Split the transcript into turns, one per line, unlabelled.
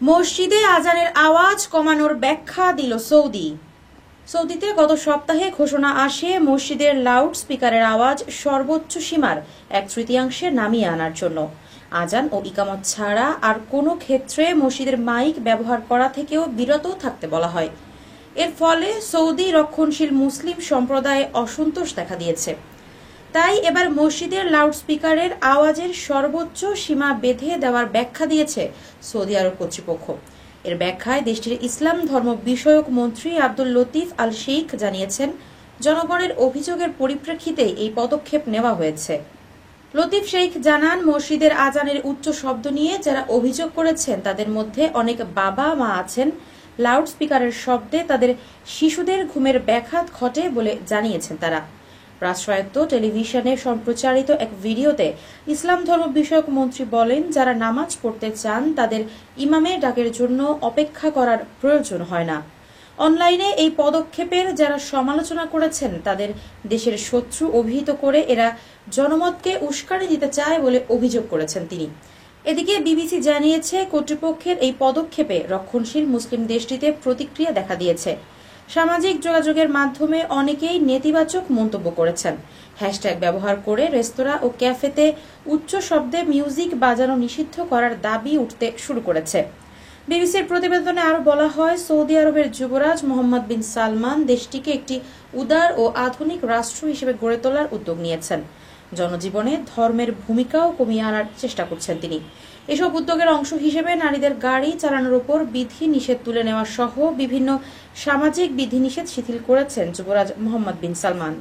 মসজিদে আজানের আওয়াজ কমানোর ব্যাখ্যা দিল সৌদিতে গত সপ্তাহে ঘোষণা আসে মসজিদের লাউড স্পিকারের আওয়াজ সর্বোচ্চ সীমার 1/3 নামিয়ে আনার জন্য। আজান ও ইকামত ছাড়া আর কোনো ক্ষেত্রে মসজিদের মাইক ব্যবহার করা থেকেও বিরত থাকতে বলা হয়। এর ফলে সৌদি রক্ষণশীল মুসলিম সম্প্রদায়ে অসন্তোষ দেখা দিয়েছে। তাই এবার মসজিদের লাউড স্পিকারের আওয়াজের সর্বোচ্চ সীমা বেঁধে দেওয়ার ব্যাখ্যা দিয়েছে সৌদি আরব কর্তৃপক্ষ। এর ব্যাখ্যায় দেশটির ইসলাম ধর্ম বিষয়ক মন্ত্রী আব্দুল লতিফ আল শেখ জানিয়েছেন, জনগণের অভিযোগের পরিপ্রেক্ষিতে এই পদক্ষেপ নেওয়া হয়েছে। লতিফ শেখ জানান, মসজিদের আজানের উচ্চ শব্দ নিয়ে যারা অভিযোগ করেছেন তাদের মধ্যে অনেক বাবা মা আছেন। লাউড স্পিকারের শব্দে তাদের শিশুদের ঘুমের ব্যাঘাত ঘটে বলে জানিয়েছেন তারা। রাষ্ট্রায়ত্ত টেলিভিশনে সম্প্রচারিত এক ভিডিওতে ইসলাম ধর্ম বিষয়ক মন্ত্রী বলেন, যারা নামাজ পড়তে চান তাদের ইমামের ডাকের জন্য অপেক্ষা করার প্রয়োজন হয় না। অনলাইনে এই পদক্ষেপের যারা সমালোচনা করেছেন তাদের দেশের শত্রু অভিহিত করে এরা জনমতকে উস্কানি দিতে চায় বলে অভিযোগ করেছেন তিনি। এদিকে বিবিসি জানিয়েছে, কর্তৃপক্ষের এই পদক্ষেপে রক্ষণশীল মুসলিম দেশটিতে প্রতিক্রিয়া দেখা দিয়েছে। সামাজিক যোগাযোগের মাধ্যমে অনেকেই নেতিবাচক মন্তব্য করেছেন। হ্যাশট্যাগ ব্যবহার করে রেস্তোরাঁ ও ক্যাফেতে উচ্চ শব্দে মিউজিক বাজানো নিষিদ্ধ করার দাবি উঠতে শুরু করেছে। বিবিসির প্রতিবেদনে আরও বলা হয়, সৌদি আরবের যুবরাজ মোহাম্মদ বিন সালমান দেশটিকে একটি উদার ও আধুনিক রাষ্ট্র হিসেবে গড়ে তোলার উদ্যোগ নিয়েছেন। জনজীবনে ধর্মের ভূমিকাও কমিয়ে আনার চেষ্টা করছেন তিনি। এসব উদ্যোগের অংশ হিসেবে নারীদের গাড়ি চালানোর উপর বিধি নিষেধ তুলে নেওয়া সহ বিভিন্ন সামাজিক বিধিনিষেধ শিথিল করেছেন যুবরাজ মোহাম্মদ বিন সালমান।